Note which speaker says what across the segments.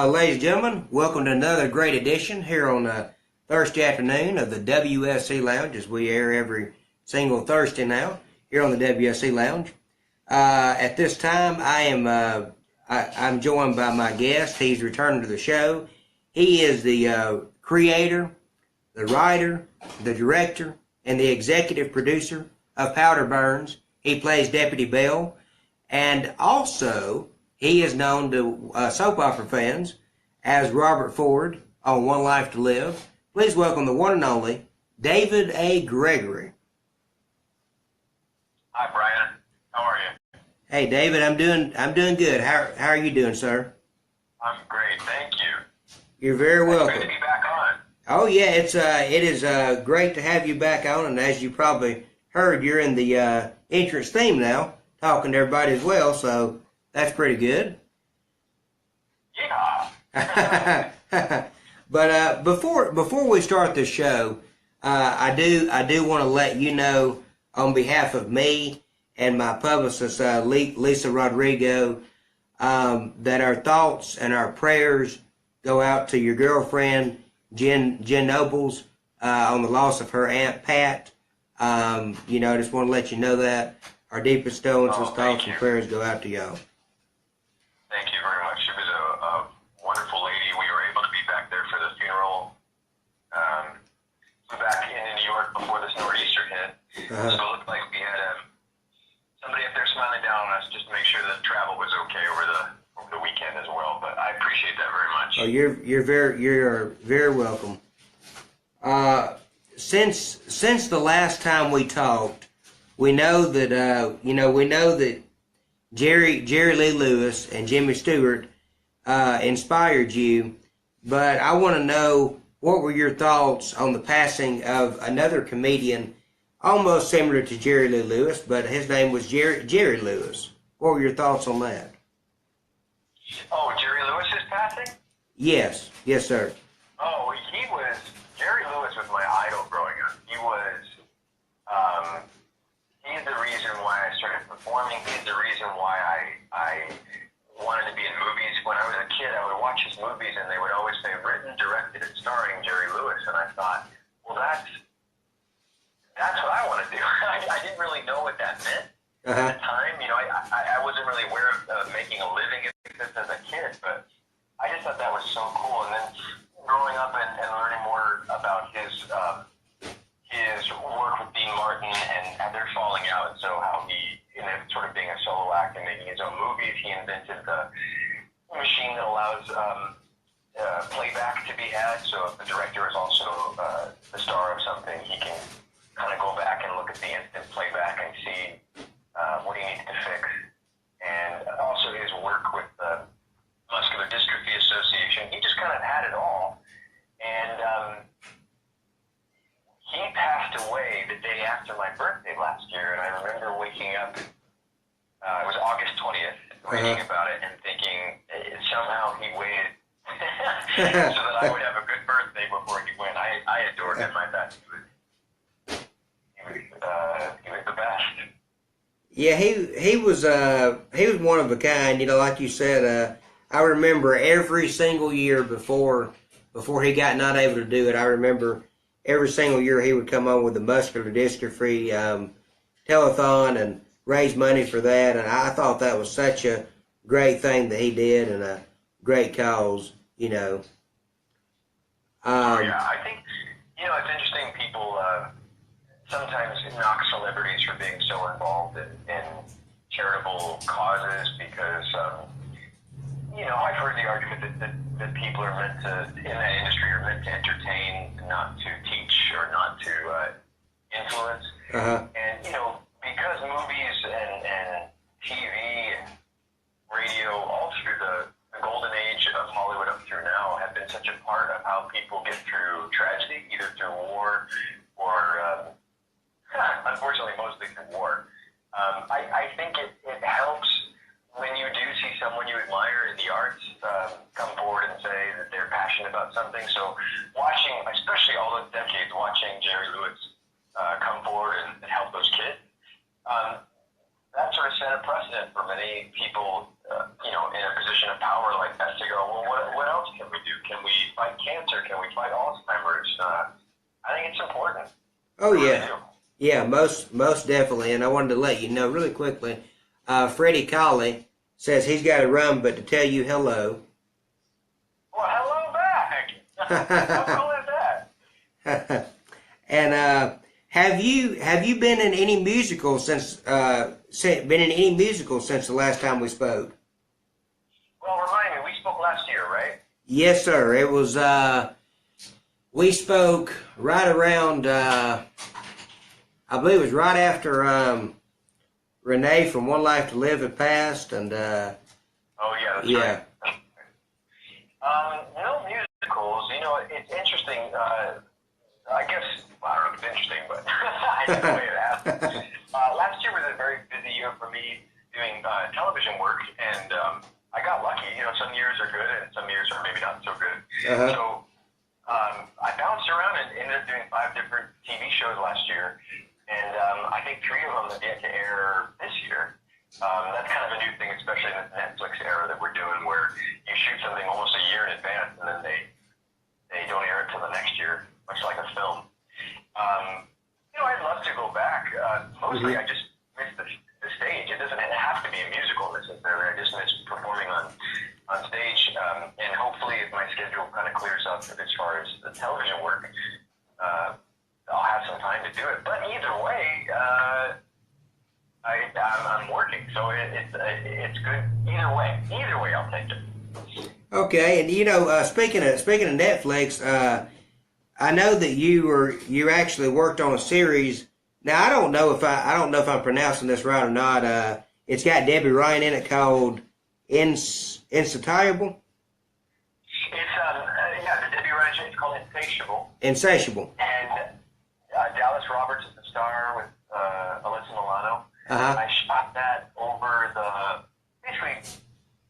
Speaker 1: Ladies and gentlemen, welcome to another great edition here on Thursday afternoon of the WSE Lounge, as we air every single Thursday now here on the WSE Lounge. At this time, I'm joined by my guest. He's returning to the show. He is the creator, the writer, the director, and the executive producer of Powder Burns. He plays Deputy Bell, and also he is known to soap opera fans as Robert Ford on One Life to Live. Please welcome the one and only David A. Gregory.
Speaker 2: Hi, Brian. How are you?
Speaker 1: Hey, David. I'm doing good. How are you doing, sir?
Speaker 2: I'm great, thank you.
Speaker 1: You're very welcome.
Speaker 2: It's good to be back on.
Speaker 1: Oh yeah, it is great to have you back on, and as you probably heard, you're in the entrance theme now, talking to everybody as well. So that's pretty good.
Speaker 2: Yeah.
Speaker 1: But before we start the show, I do want to let you know on behalf of me and my publicist Lisa Rodrigo that our thoughts and our prayers go out to your girlfriend Jen Nobles on the loss of her Aunt Pat. I just want to let you know that our deepest condolences, thoughts, and prayers go out to y'all.
Speaker 2: Thank you very much. She was a wonderful lady. We were able to be back there for the funeral. Back in New York before this nor'easter hit. So it looked like we had somebody up there smiling down on us just to make sure that travel was okay over the weekend as well. But I appreciate that very much.
Speaker 1: Oh, you're very welcome. Since the last time we talked, we know that Jerry Lee Lewis and Jimmy Stewart inspired you, but I want to know, what were your thoughts on the passing of another comedian almost similar to Jerry Lee Lewis, but his name was Jerry Lewis? What were your thoughts on that?
Speaker 2: Oh, Jerry Lewis is passing?
Speaker 1: Yes, sir.
Speaker 2: Oh, Jerry Lewis was my idol growing up. He's the reason why I started performing. He's the reason why I wanted to be in movies. When I was a kid, I would watch his movies, and they would always say, written, directed, and starring Jerry Lewis. And I thought, well, that's what I want to do. I didn't really know what that meant at the time. I wasn't really aware of making a living as a kid, but I just thought that was so cool. And then growing up and learning more about his work with Dean Martin and their falling out, and so how he, sort of being a solo act and making his own movies, he invented the machine that allows playback to be had. So if the director is also the star of something, he can kind of go back and look at the instant playback and see what he needs to fix. And also his work with the Muscular Dystrophy Association, he just kind of had it all. And he passed away the day after my birthday last year, and I remember waking up, it was August 20th, reading about it and thinking somehow he waited so that I would have a good birthday before he went. I adored him. I thought he was the best.
Speaker 1: Yeah, he was one of a kind. Like you said, I remember every single year before he got not able to do it. I remember every single year he would come on with the muscular dystrophy telethon and raise money for that, and I thought that was such a great thing that he did and a great cause.
Speaker 2: Yeah, I think, it's interesting. People sometimes knock celebrities for being so involved in charitable causes because, I've heard the argument that people are meant to, in that industry, are meant to entertain, not to teach or not to influence.
Speaker 1: Uh-huh.
Speaker 2: And, because movies and TV and radio, all through the golden age of Hollywood up through now, have been such a part of how people get through tragedy, either through war or, unfortunately, mostly through war. I think it helps when you do see someone you admire in the arts come forward and say that they're passionate about something. So watching, especially all those decades, watching Jerry Lewis come forward and help those kids, that sort of set a precedent for many people, in a position of power like that to go, well, what else can we do? Can we fight cancer? Can we fight Alzheimer's? I think it's important.
Speaker 1: Oh, yeah. Yeah, most definitely. And I wanted to let you know really quickly, Freddie Colley says he's got to run, but to tell you hello.
Speaker 2: Well, hello back. How cool is that?
Speaker 1: And have you been in any musicals since the last time we spoke?
Speaker 2: Well, remind me, we spoke last year, right?
Speaker 1: Yes, sir. It was we spoke right around I believe it was right after Renee from One Life to Live had passed, and
Speaker 2: oh yeah, that's
Speaker 1: yeah.
Speaker 2: Right. No musicals. It's interesting. I guess I don't know if it's interesting, but I know the way it happened. Last year was a very busy year for me doing television work, and I got lucky. Some years are good, and some years are maybe not so good.
Speaker 1: Uh-huh.
Speaker 2: So I bounced around and ended up doing 5 different TV shows last year. And I think 3 of them have yet to air this year. That's kind of a new thing, especially in this Netflix era that we're doing, where you shoot something almost a year in advance, and then they don't air it till the next year, much like a film. I'd love to go back. Mostly, I just miss the stage. It doesn't have to be a musical necessarily. I just miss performing on stage. And hopefully, if my schedule kind of clears up as far as the television work, I'll have some time to do it. But either way, I'm working, so it's good. Either way, I'll take it.
Speaker 1: Okay, and speaking of Netflix, I know that you actually worked on a series. Now I don't know if I'm pronouncing this right or not. It's got Debbie Ryan in it called Insatiable.
Speaker 2: It's the Debbie Ryan show. It's called Insatiable.
Speaker 1: Insatiable.
Speaker 2: And Dallas Roberts is the star with Alyssa Milano.
Speaker 1: Uh-huh.
Speaker 2: I shot that over basically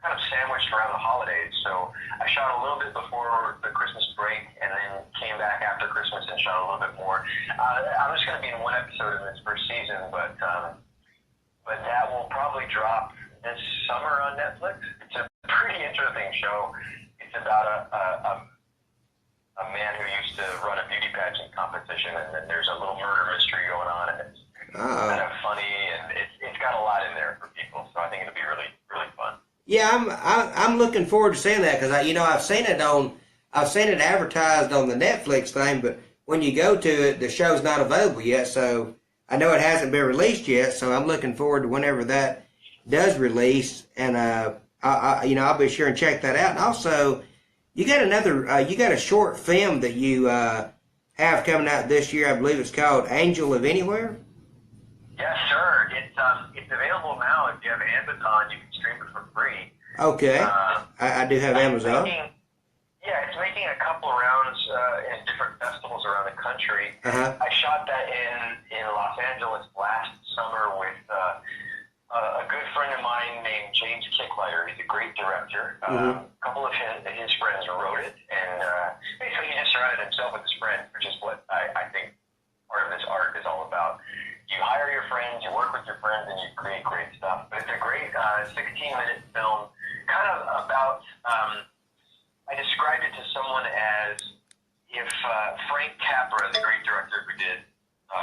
Speaker 2: kind of sandwiched around the holidays. So I shot a little bit before the Christmas break and then came back after Christmas and shot a little bit more. I'm just going to be in 1 episode of this first season, but that will probably drop this summer on Netflix. It's a pretty interesting show. It's about a man who used to run a beauty pageant competition, and then there's a little murder mystery going on, and it's kind of funny, and it's got a lot in there for people. So I think it'll be really, really fun.
Speaker 1: Yeah, I'm looking forward to seeing that because I've seen it advertised on the Netflix thing, but when you go to it, the show's not available yet. So I know it hasn't been released yet. So I'm looking forward to whenever that does release, and I'll be sure and check that out. And also, you got a short film that you have coming out this year. I believe it's called Angel of Anywhere.
Speaker 2: Yes, sir. It's available now. If you have Amazon, you can stream it for free.
Speaker 1: Okay, I do have Amazon.
Speaker 2: It's making a couple of rounds in different festivals around the country.
Speaker 1: Uh-huh.
Speaker 2: I shot that in Los Angeles last summer with a good friend of mine named James Kicklighter. He's a great director. A couple of his friends wrote it, and basically he just surrounded himself with his friends, which is what I think part of this art is all about. You hire your friends, you work with your friends, and you create great stuff. But it's a great 16-minute film, kind of about, I described it to someone as if Frank Capra, the great director who did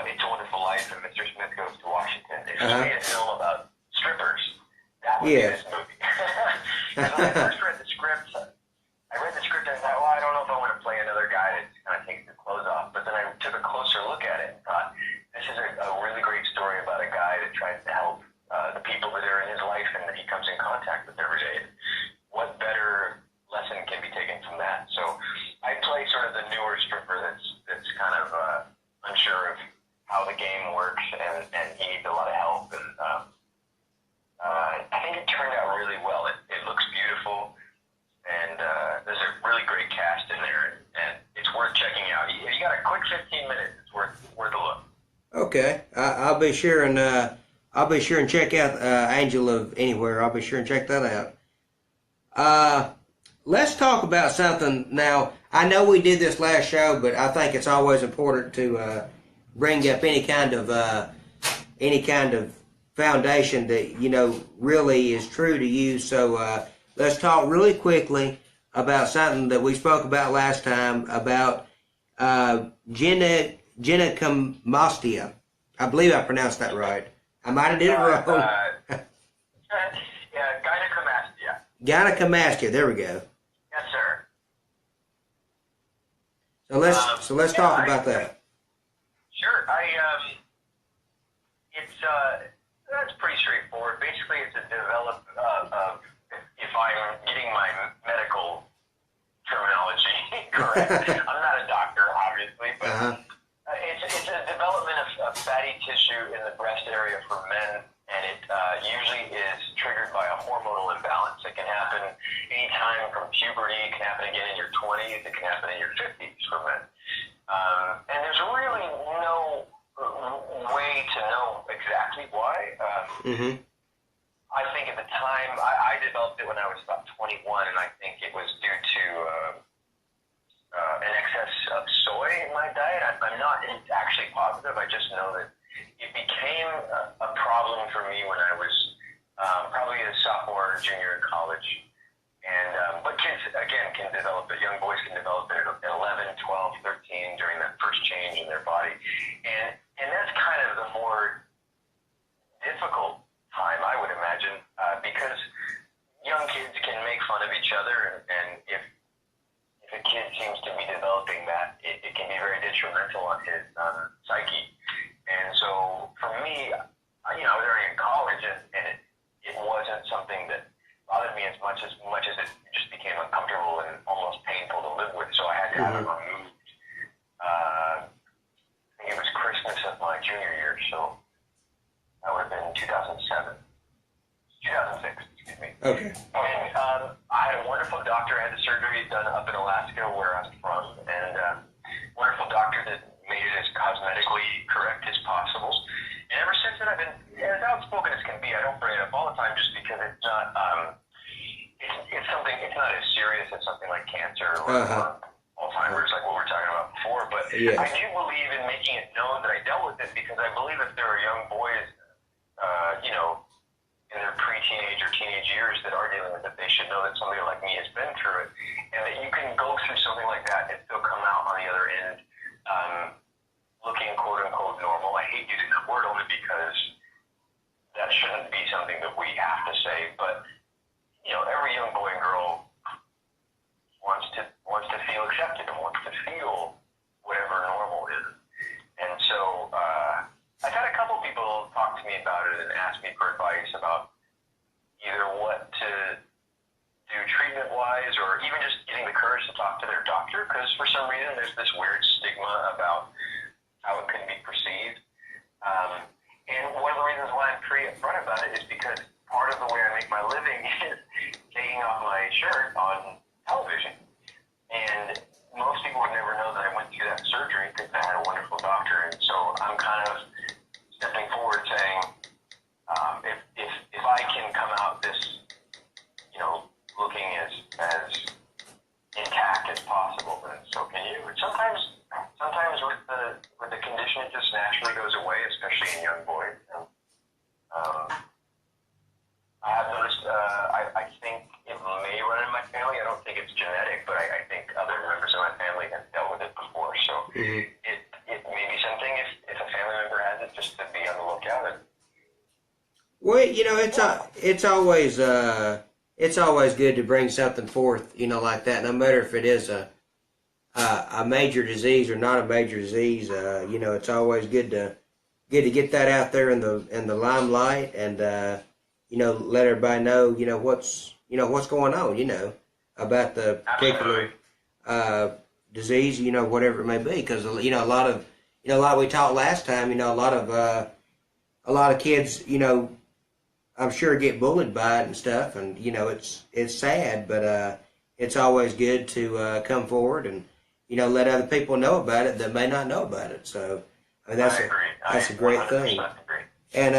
Speaker 2: It's a Wonderful Life and Mr. Smith Goes to Washington, if he made a film about strippers, that would be this movie. Because when I first read the script, and I thought, well, I don't know if I want to play another guy that that. So I play sort of the newer stripper that's kind of unsure of how the game works, and he needs a lot of help. And I think it turned out really well. It looks beautiful, and there's a really great cast in there, and it's worth checking out. If you got a quick 15 minutes, it's worth a look.
Speaker 1: Okay, I'll be sure and check out Angel of Anywhere. I'll be sure and check that out. Let's talk about something now. I know we did this last show, but I think it's always important to bring up any kind of foundation that really is true to you. So let's talk really quickly about something that we spoke about last time about gynecomastia. I believe I pronounced that right. I might have did it wrong.
Speaker 2: Yeah, gynecomastia.
Speaker 1: Gynecomastia. There we go.
Speaker 2: Yes, sir.
Speaker 1: So let's talk about that.
Speaker 2: Sure. That's pretty straightforward. Basically, it's a if I'm getting my medical terminology correct. I'm not a doctor, obviously, but it's a development of fatty tissue in the breast area for men, and it usually is triggered by a hormonal imbalance. It can happen anytime from puberty. It can happen again in your 20s. It can happen in your 50s for men. And there's really no way to know exactly why. I think at the time, I developed it when I was about 21, and I think it was due to an excess of soy in my diet. I'm not actually positive. I just know that it became a problem for me when I was probably a sophomore or junior in college. And but kids, again, can develop it. Young boys can develop it at 11, 12, 13 during that first change in their body. And that's kind of the more difficult time, I would imagine, because young kids can make fun of each other, and if a kid seems to be developing that, it can be very detrimental on his psyche. And so for me, I was already in college, and it wasn't something that bothered me as much as it just became uncomfortable and almost painful to live with. So I had to have it removed. I think it was Christmas of my junior year, so that would have been 2006, excuse me.
Speaker 1: Okay.
Speaker 2: And I had a wonderful doctor. I had the surgery done up in Alaska, where I'm from, and wonderful doctor that made it as cosmetically correct as possible. And ever since then, I've been as outspoken as can be. I don't bring it up all the time just because it's not it's not as serious as something like cancer or Alzheimer's, like what we were talking about before. But
Speaker 1: yes.
Speaker 2: I do believe in making it known that I dealt with it, because I believe if there are young boys, in their pre-teenage or teenage years that are dealing with it, they should know that somebody like me has been through it, and that you can go through something like that and still come out on the other end looking quote-unquote normal. I hate using that word only because that shouldn't be something that we have to say, but every young boy and girl wants to feel accepted and wants to feel whatever normal is. And so I've had a couple people talk to me about it and ask me for advice about either what to do treatment-wise, or even just getting the courage to talk to their doctor, because for some reason there's this weird stigma about how it can be perceived. And one of the reasons why I'm pretty upfront about it is because part of the way I make my living is taking off my shirt on television. And most people would never know that I went through that surgery because I had a wonderful doctor. And so I'm kind of stepping forward saying, if I can come out this, looking as intact as possible, then so can you. And sometimes with the condition, it just naturally goes away, especially in young boys. And, I have noticed, I think it may run in my family. I don't think it's genetic, but I think other members of my family have dealt with it before. So it may be something, if a family member has it, just to be on the lookout.
Speaker 1: Well, it's always good to bring something forth, like that, no matter if it is a major disease or not a major disease. It's always good to get that out there in the limelight, and let everybody know, what's going on, about the particular disease, whatever it may be, because a lot of like we talked last time, a lot of kids, I'm sure get bullied by it and stuff, and it's sad, but it's always good to come forward and let other people know about it that may not know about it. So I mean, that's a great thing.
Speaker 2: Agree.
Speaker 1: And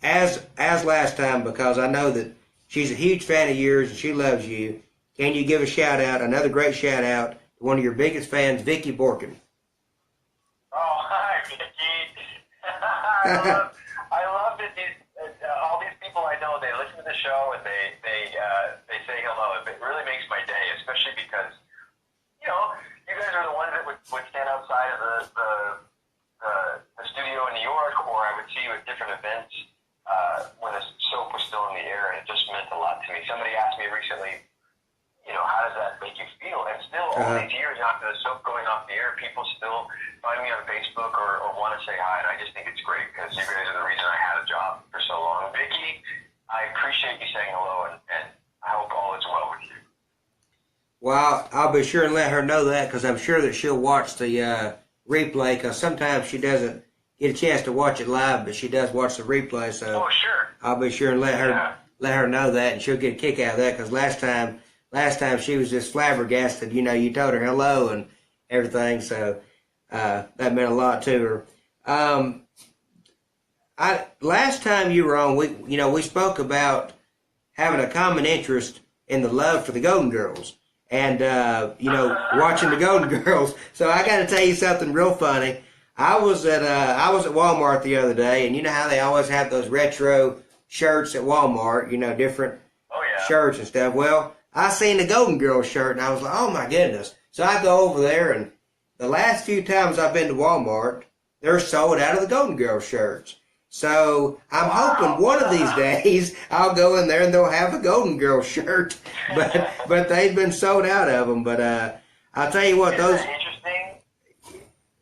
Speaker 1: as last time, because I know that she's a huge fan of yours and she loves you, can you give a shout out, another great shout out to one of your biggest fans, Vicky Borkin?
Speaker 2: Oh, hi, Vicky. I love that all these people I know, they listen to the show and they say hello. It really makes my day, especially because you guys are the ones that would stand outside of the studio in New York, or I would see you at different events when the soap was still in the air, and it just meant a lot to me. Somebody asked me recently, how does that make you feel? And still, all these years after the soap going off the air, people still find me on Facebook or want to say hi, and I just think it's great because you guys are the reason I had a job for so long. Vicky, I appreciate you saying hello, and I hope all is well with you.
Speaker 1: Well, I'll be sure and let her know that, because I'm sure that she'll watch the replay, because sometimes she doesn't get a chance to watch it live, but she does watch the replay. So
Speaker 2: sure.
Speaker 1: I'll be sure and let her know that, and she'll get a kick out of that, because last time she was just flabbergasted. You told her hello and everything, so that meant a lot to her. Last time you were on, we spoke about having a common interest in the love for the Golden Girls, and watching the Golden Girls. So I got to tell you something real funny. I was at Walmart the other day, and you know how they always have those retro shirts at Walmart, different shirts and stuff. Well, I seen the Golden Girls shirt, and I was like, oh my goodness. So I go over there, and the last few times I've been to Walmart, they're sold out of the Golden Girls shirts. So I'm hoping one of these days I'll go in there and they'll have a Golden Girls shirt, but they've been sold out of them. But I'll tell you what,
Speaker 2: Isn't that interesting?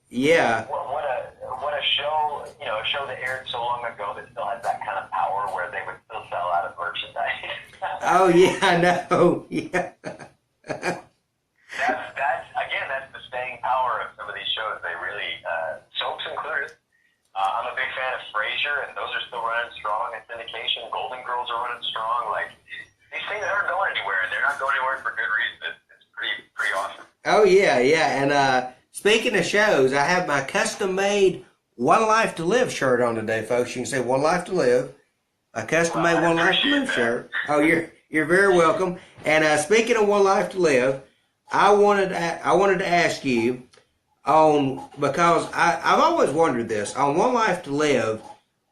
Speaker 1: Yeah.
Speaker 2: What a show, a show that aired so long ago that still has that kind of power where they would still sell out of merchandise.
Speaker 1: Oh yeah, I know. Yeah.
Speaker 2: That's the staying power of some of these shows. They really, soaps included. I'm a big fan of Frasier, and those are still running strong in syndication. Golden Girls are running strong. Like, these things aren't going anywhere, and they're not going anywhere for good reason. It's pretty awesome.
Speaker 1: Oh yeah. And speaking of shows, I have my custom-made One Life to Live shirt on today, folks. You can say One Life to Live. A custom-made One Life to Live shirt. Oh, you're very welcome. And speaking of One Life to Live, I wanted to ask you because I've always wondered this on One Life to Live,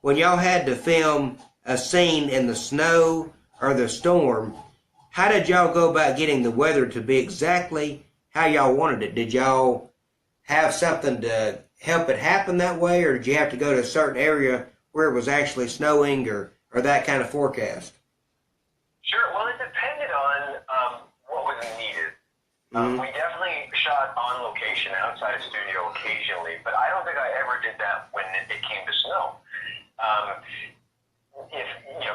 Speaker 1: when y'all had to film a scene in the snow or the storm, how did y'all go about getting the weather to be exactly how y'all wanted it? Did y'all have something to help it happen that way, or did you have to go to a certain area where it was actually snowing or that kind of forecast?
Speaker 2: Sure. Well, it depended on what was needed. We definitely shot on location outside of studio occasionally, but I don't think I ever did that when it came to snow.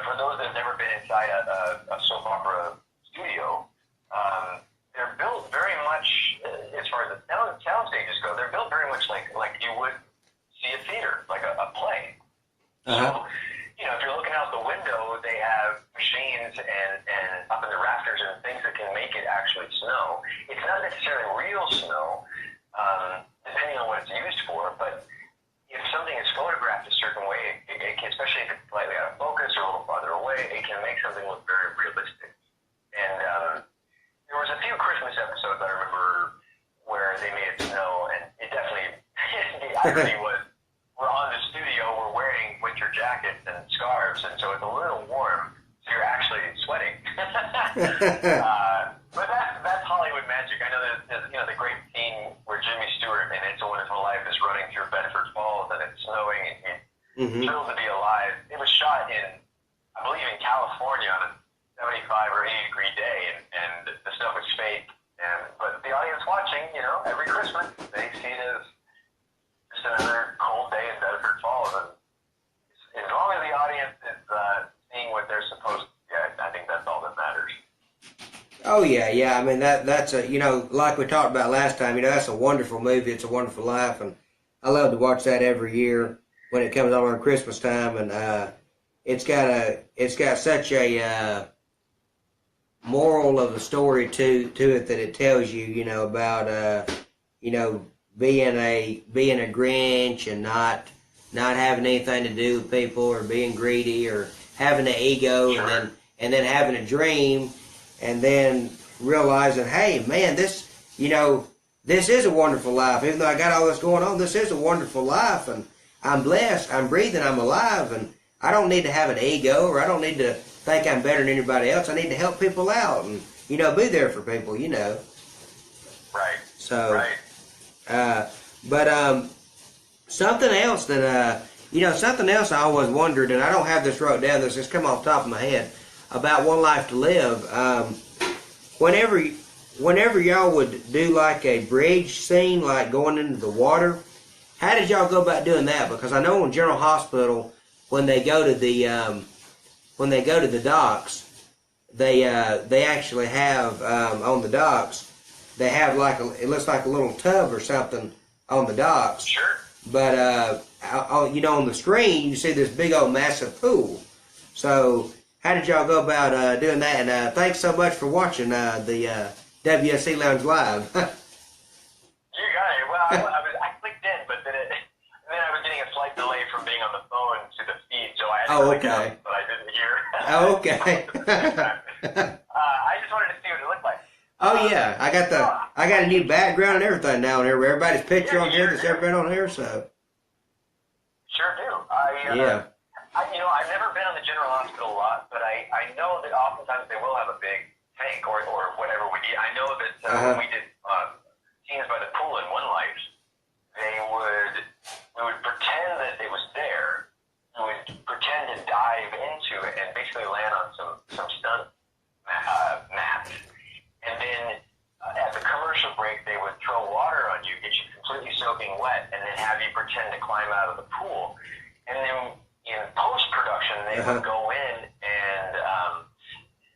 Speaker 2: For those that have never been inside a soap opera studio, they're built very much, as far as the sound stages go, they're built very much like you would see a theater, like a play. So, if you're looking out the window, they have machines and up in the rafters and things that can make it actually snow. It's not necessarily real snow, depending on what it's used for, but if something is photographed a certain way, it can, especially if it's slightly out of focus or a little farther away, it can make something look very realistic. And there was a few Christmas episodes I remember where they made it snow, and it definitely, the irony was, we're on the studio, we're wearing winter jackets and scarves, and so it's a little warm, so you're actually sweating. But that's Hollywood magic. I know there's the great scene where Jimmy Stewart in It's a Wonderful Life is running through Bedford Falls, and it's snowing, and he's thrilled to be alive. It was shot I believe in California on a 75 or 80 degree day, and the snow was fake. But the audience watching, every Christmas, they see it as just another cold day in Bedford Falls, and as long as the audience is seeing what they're supposed to get, I think that's all that matters.
Speaker 1: Oh yeah, yeah. I mean that's a like we talked about last time. That's a wonderful movie. It's a Wonderful Life, and I love to watch that every year when it comes on around Christmas time. And it's got such a moral of the story to it that it tells you about you know being a Grinch and not having anything to do with people or being greedy or having an ego and then having a dream and then realizing, hey man, this is a wonderful life. Even though I got all this going on, this is a wonderful life, and I'm blessed, I'm breathing, I'm alive, and I don't need to have an ego, or I don't need to think I'm better than anybody else. I need to help people out and be there for people.
Speaker 2: Right.
Speaker 1: So,
Speaker 2: right.
Speaker 1: But something else that something else I always wondered, and I don't have this wrote down. This just come off the top of my head about One Life to Live. Whenever y'all would do like a bridge scene, like going into the water, how did y'all go about doing that? Because I know in General Hospital, when they go to the docks, they actually have on the docks, they have it looks like a little tub or something on the docks.
Speaker 2: Sure.
Speaker 1: But on the screen you see this big old massive pool. So how did y'all go about doing that? And thanks so much for watching the WSE Lounge Live.
Speaker 2: You got it. Well, I clicked in, but then I was getting a slight delay from being on the phone to the feed, so I had to click
Speaker 1: okay.
Speaker 2: up, but I didn't hear.
Speaker 1: Okay.
Speaker 2: I just wanted to see what it looked like.
Speaker 1: Oh yeah, I got a new background and everything now on here. Everybody's picture on here that's ever been on here. So
Speaker 2: sure do.
Speaker 1: Yeah.
Speaker 2: I've never been on the General Hospital a lot, but I know that oftentimes they will have a big tank or whatever we need. I know that when we did scenes by the pool in One Life, we would pretend that it was there. We would pretend to dive into it and basically land on some stunt mats. And then at the commercial break, they would throw water on you, get you completely soaking wet, and then have you pretend to climb out of the pool. And then in post-production, they would go in and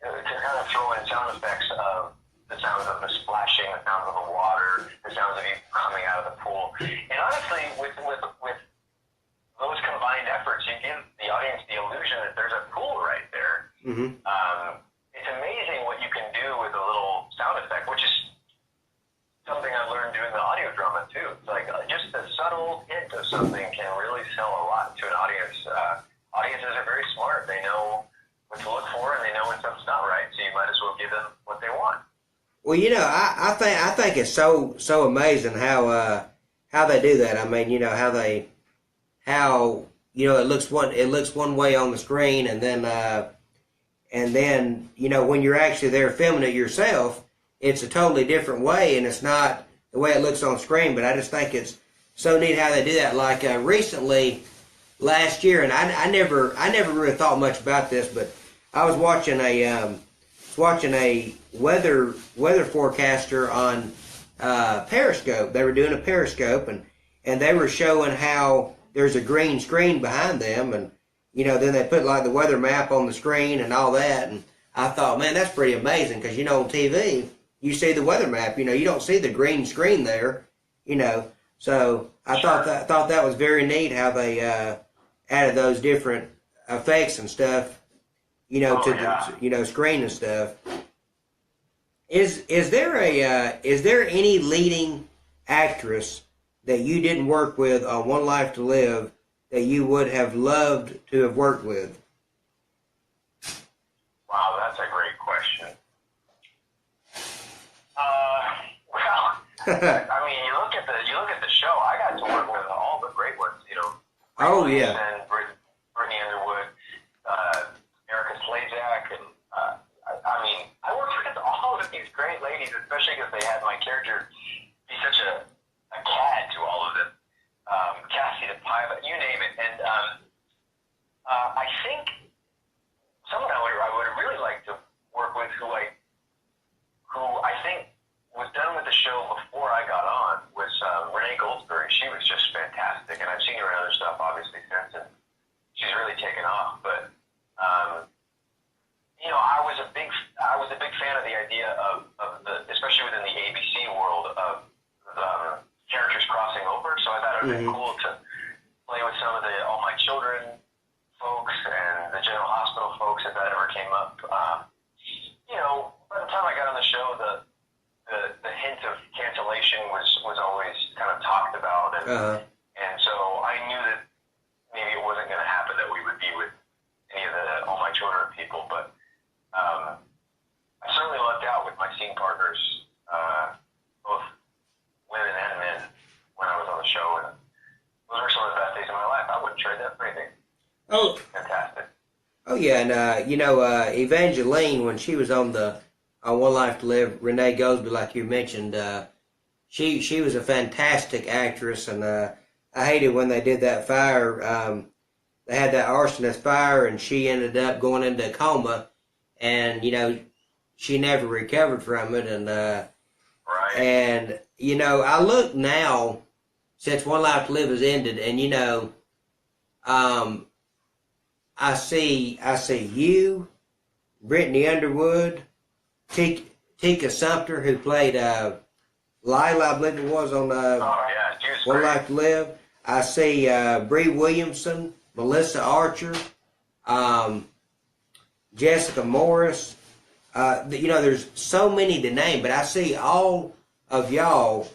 Speaker 2: kind of throw in sound effects of the sounds of the splashing, the sounds of the water, the sounds of you coming out of the pool. And honestly, with those combined efforts, you give the audience the illusion that there's a pool right there.
Speaker 1: Mm-hmm.
Speaker 2: It's amazing what you can do with a little sound effect, which is something I learned doing the audio drama too. It's like just a subtle hint of something can really sell a lot to an audience. Audiences are very smart. They know what to look for, and they know when something's not right. So you might as well give them what they want. Well,
Speaker 1: I think it's so amazing how they do that. I mean, how it looks one way on the screen, and then when you're actually there filming it yourself, it's a totally different way, and it's not the way it looks on screen. But I just think it's so neat how they do that. Like recently, last year, and I never really thought much about this, but I was watching a weather forecaster on Periscope. They were doing a Periscope, and they were showing how there's a green screen behind them, and then they put like the weather map on the screen and all that. And I thought, man, that's pretty amazing, because on TV you see the weather map. You don't see the green screen there. So I thought that was very neat how they added those different effects and stuff. The screen and stuff. Is there any leading actress that you didn't work with on One Life to Live that you would have loved to have worked with?
Speaker 2: Wow, that's a great question. I mean, you look at the show. I got to work with all the great ones.
Speaker 1: Oh yeah.
Speaker 2: And Brittany Underwood, Erica Slazak, and I mean, I worked with all of these great ladies, especially because they had my character be such a cad to all of them. Cassie the pilot, you name it. And I think someone I would really like to work with who I think was done with the show before I got on was Renee Goldsberry. She was just fantastic, and I've seen her in other stuff obviously since, and she's really taken off. But I was a big fan of the idea of of been cool to play with some of the All My Children folks and the General Hospital folks if that ever came up. By the time I got on the show, the hint of cancellation was always kind of talked about, and so I knew that maybe it wasn't going to happen that we would be with any of the All My Children people, but I certainly lucked out with my scene partners, both women and men, when I was on the show, and those were some of the best days of my life. I wouldn't trade that for anything.
Speaker 1: Oh,
Speaker 2: Fantastic.
Speaker 1: Oh yeah, and Evangeline, when she was on One Life to Live, Renee Goldsby, like you mentioned, she was a fantastic actress, and I hated when they did that fire. They had that arsonist fire, and she ended up going into a coma, and she never recovered from it, and
Speaker 2: right.
Speaker 1: And I look now since One Life to Live has ended, and I see you, Brittany Underwood, Tika Sumpter, who played Lila, I believe it was on One Life to Live. I see Bree Williamson, Melissa Archer, Jessica Morris. There's so many to name, but I see all of y'all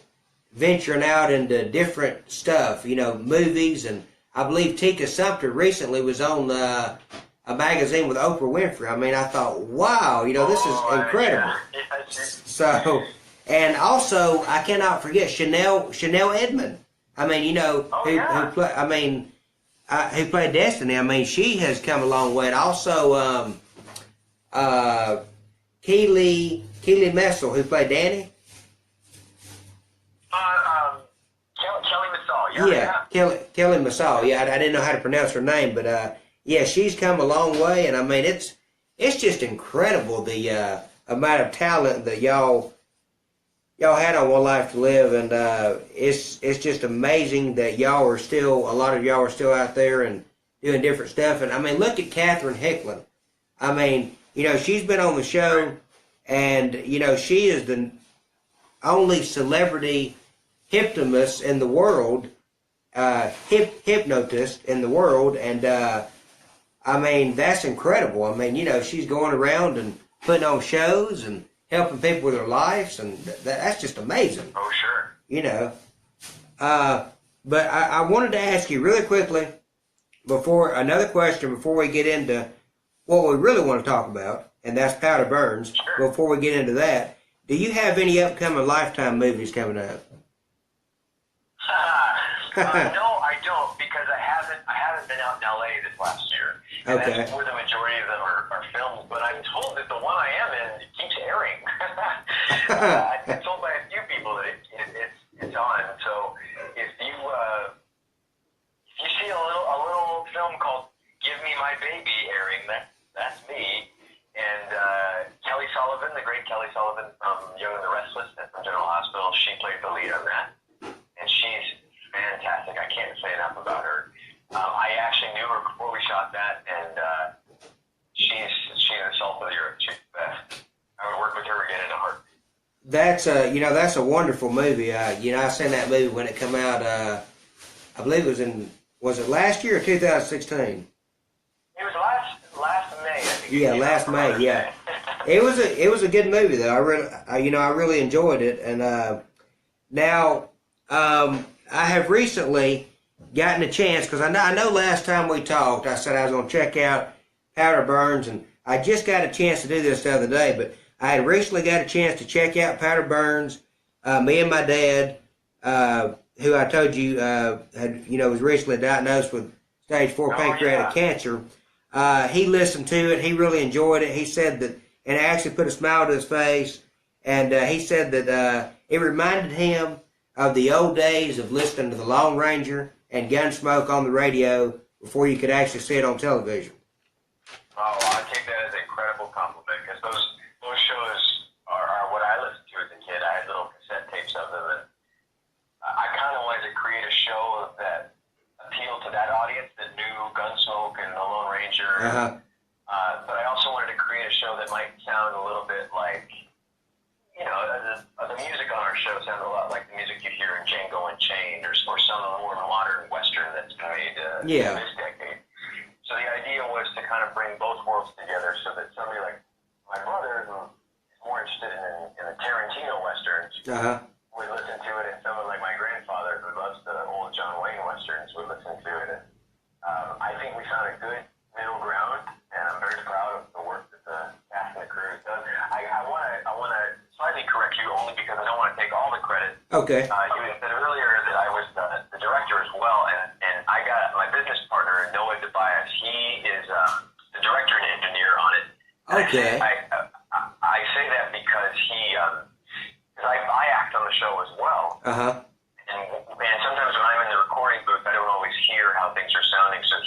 Speaker 1: venturing out into different stuff, movies, and I believe Tika Sumpter recently was on a magazine with Oprah Winfrey. I mean, I thought, wow, this is incredible.
Speaker 2: Yeah.
Speaker 1: So, and also, I cannot forget Chanel Edmond. I mean, who played Destiny. I mean, she has come a long way. And also, Keely Messel, who played Danny.
Speaker 2: Kelly Massal.
Speaker 1: Kelly Massal. Yeah, I didn't know how to pronounce her name, but she's come a long way, and I mean, it's just incredible the amount of talent that y'all had on One Life to Live, and it's just amazing that a lot of y'all are still out there and doing different stuff. And I mean, look at Catherine Hicklin. I mean, she's been on the show, and she is the only celebrity hypnotist in the world, hypnotist in the world, and I mean, that's incredible. I mean, she's going around and putting on shows and helping people with their lives, and that's just amazing.
Speaker 2: Oh, sure.
Speaker 1: But I wanted to ask you really quickly before we get into what we really want to talk about, and that's Powder Burns.
Speaker 2: Sure.
Speaker 1: Before we get into that, do you have any upcoming Lifetime movies coming up?
Speaker 2: No, I don't, because I haven't been out in LA this last year. And
Speaker 1: Okay.
Speaker 2: that's where the majority of them are filmed. But I'm told that the one I am in keeps airing. I've been told by a few people that it's on. So if you see a little film called "Give Me My Baby" airing, that's me. And Kelly Sullivan, the great Kelly Sullivan from Young and the Restless and from General Hospital, she played the lead on that. And she's fantastic. I can't say enough about her. I actually knew her before we shot that, and she's the salt of the earth. She's the best. I would work with her again in a heartbeat.
Speaker 1: That's a wonderful movie. I seen that movie when it came out. I believe it was it last year or 2016?
Speaker 2: It was last May, I think.
Speaker 1: Yeah, last May. Yeah, it was a good movie though. I really enjoyed it, and now I have recently gotten a chance, because I know last time we talked, I said I was going to check out Powder Burns, and I just got a chance to do this the other day, but I had recently got a chance to check out Powder Burns. Me and my dad, who I told you was recently diagnosed with stage 4 pancreatic cancer, he listened to it. He really enjoyed it. He said that, and it actually put a smile to his face, and he said that it reminded him of the old days of listening to the Lone Ranger and Gunsmoke on the radio before you could actually see it on television.
Speaker 2: Oh, I take that as an incredible compliment, because those shows are what I listened to as a kid. I had little cassette tapes of them, and I kind of wanted to create a show that appealed to that audience that knew Gunsmoke and the Lone Ranger. But I also wanted to create a show that might sound a little bit like, the music on our show sounded a lot lot like the music you hear in Django Unchained or some more modern Western that's been made
Speaker 1: Yeah.
Speaker 2: this decade. So the idea was to kind of bring both worlds together so that somebody like my brother, who is more interested in the Tarantino Westerns, would listen to it, and someone like my grandfather, who loves the old John Wayne Westerns, would listen to it. And I think we found a good middle ground, and I'm very proud of the work that the cast and the crew has done. I want to slightly correct you only because I don't want to take all the credit.
Speaker 1: Okay.
Speaker 2: You had said earlier that I was the director as well, and I got my business partner, Noah DeBias. He is the director and engineer on it.
Speaker 1: Okay.
Speaker 2: I say that because I act on the show as well. And sometimes when I'm in the recording booth, I don't always hear how things are sounding. So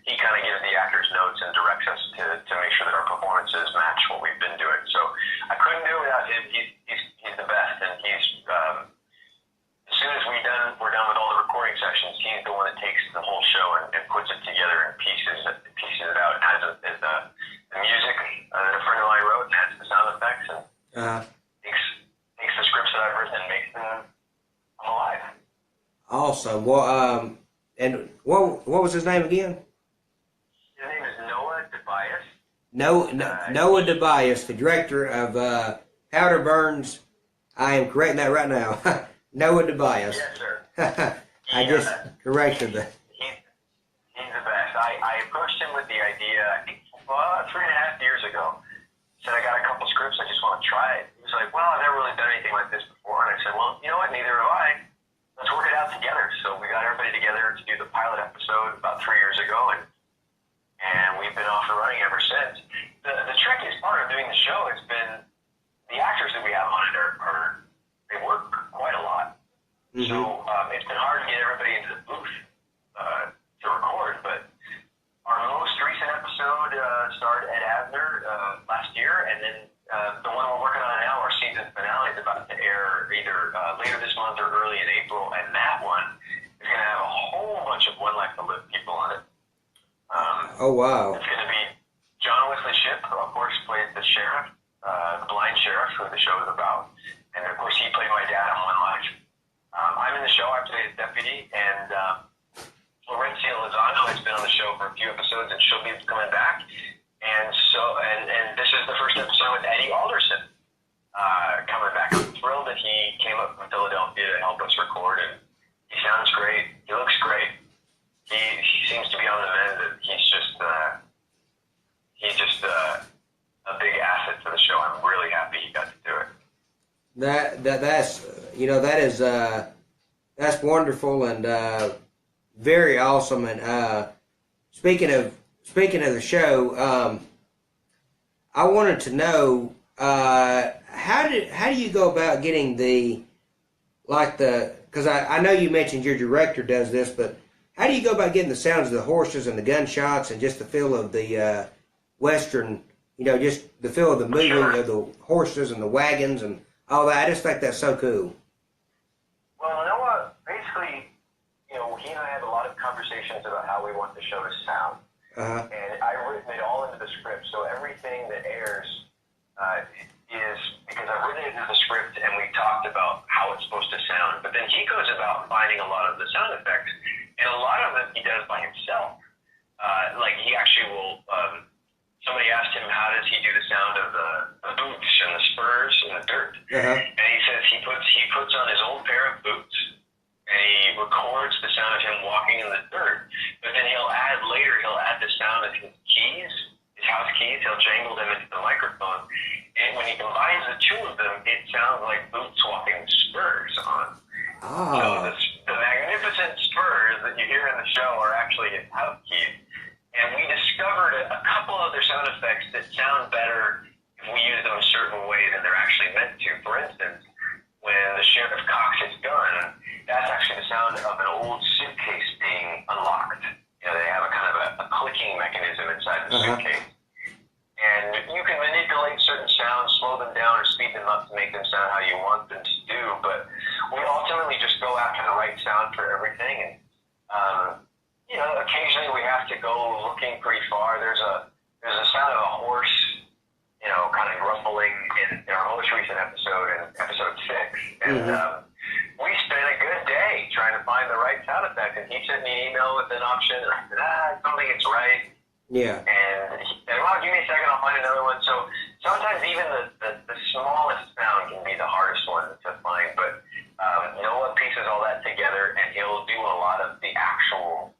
Speaker 2: he kind of gives the actors notes and directs us to make sure that our performances match what we've been doing. So I couldn't do it without him. He's the best, and he's as soon as we're done with all the recording sessions, he's the one that takes the whole show and puts it together and pieces it out. And adds the music that a friend of mine wrote, and adds the sound effects, and takes the scripts that I've written and makes them come alive.
Speaker 1: Awesome. Well, and what was his name again?
Speaker 2: His name is Noah DeBias.
Speaker 1: Noah DeBias, the director of Powder Burns. I am correcting that right now. Noah DeBias.
Speaker 2: Yes, sir.
Speaker 1: I just corrected that.
Speaker 2: He's the best. I approached him with the idea, I think, 3.5 years ago. Said, I got a couple scripts, I just want to try it. He was like, well, I've never really done anything like this before. And I said, well, you know what, neither have I. Let's work it out together. So we got everybody together to do the pilot episode about 3 years ago, and we've been off and running ever since. The trickiest part of doing the show has been the actors that we have on it they work quite a lot. So it's been hard to get everybody into the booth to record, but our most recent episode starred Ed Asner last year, and then the one we're working on now, our season finale, is about to air either later this month or early in April, and that one is going to have a whole bunch of One Life to Live people on it.
Speaker 1: Oh, wow.
Speaker 2: It's going to be John Wesley Shipp, who of course plays the sheriff, the blind sheriff, who the show is about, and of course he played my dad on One Life. I'm in the show, I play his deputy, and Florencia Lozano has been on the show for a few episodes, and she'll be coming back. And this is the first episode with Eddie Alderson coming back. I'm thrilled that he came up from Philadelphia to help us record, and he sounds great. He looks great. He seems to be on the mend, and he's just a big asset to the show. I'm really happy he got to do it.
Speaker 1: That's wonderful and very awesome. And speaking of the show, I wanted to know how do you go about getting because I know you mentioned your director does this, but how do you go about getting the sounds of the horses and the gunshots and just the feel of the Western, just the feel of the moving of the horses and the wagons and all that? I just think that's so cool.
Speaker 2: Well, Noah, basically, he and I have a lot of conversations about how we want the show to sound. And I've written it all into the script, so everything that airs is because I've written it into the script and we talked about how it's supposed to sound. But then he goes about finding a lot of the sound effects, and a lot of them he does by himself. Like he actually will. Somebody asked him how does he do the sound of the boots and the spurs and the dirt, and he says he puts on his old pair of boots and he records the sound of him walking in the dirt. But then he'll add the sound of his keys, his house keys. He'll jangle them into the microphone, and when he combines the two of them, it sounds like boots walking spurs on. So the magnificent spurs that you hear in the show are actually his house keys. And we discovered a couple other sound effects that sound better if we use them a certain way than they're actually meant to. For instance, when the sheriff cocks his gun, that's actually the sound of an old suitcase being unlocked. They have a kind of a clicking mechanism inside the suitcase. And you can manipulate certain sounds, slow them down, or speed them up to make them sound how you want them to do. But we ultimately just go after the right sound for everything. And occasionally we have to go looking pretty far. There's a sound of a horse, kind of grumbling in our most recent episode, in episode 6. And effect. And he sent me an email with an option, and I said, I don't think it's right.
Speaker 1: Yeah.
Speaker 2: And he said, well, give me a second, I'll find another one. So sometimes even the smallest sound can be the hardest one to find. But Noah pieces all that together, and he'll do a lot of the actual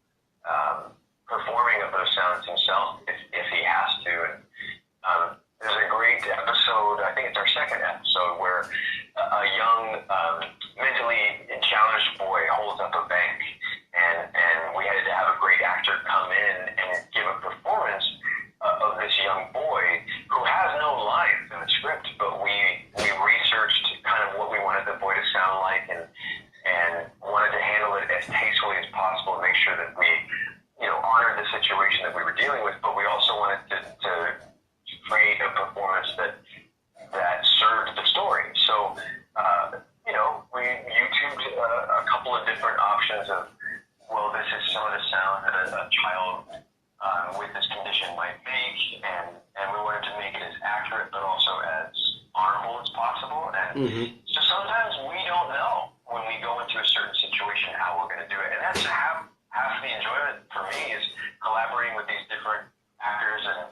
Speaker 2: performing of those sounds himself if he has to. And there's a great episode, I think it's our second episode, where a young mentally challenged boy holds up a bank, and we had to have a great actor come in and give a performance of this young boy who has no lines in the script, but we researched kind of what we wanted the boy to sound like, and wanted to handle it as tastefully as possible and make sure that we honored the situation that we were dealing with, but we also wanted to create a performance that served the story. So we YouTubed a couple of different options of, well, this is some of the sound that a child with this condition might make, and we wanted to make it as accurate but also as honorable as possible. And so sometimes we don't know when we go into a certain situation how we're going to do it, and that's half the enjoyment for me, is collaborating with these different actors and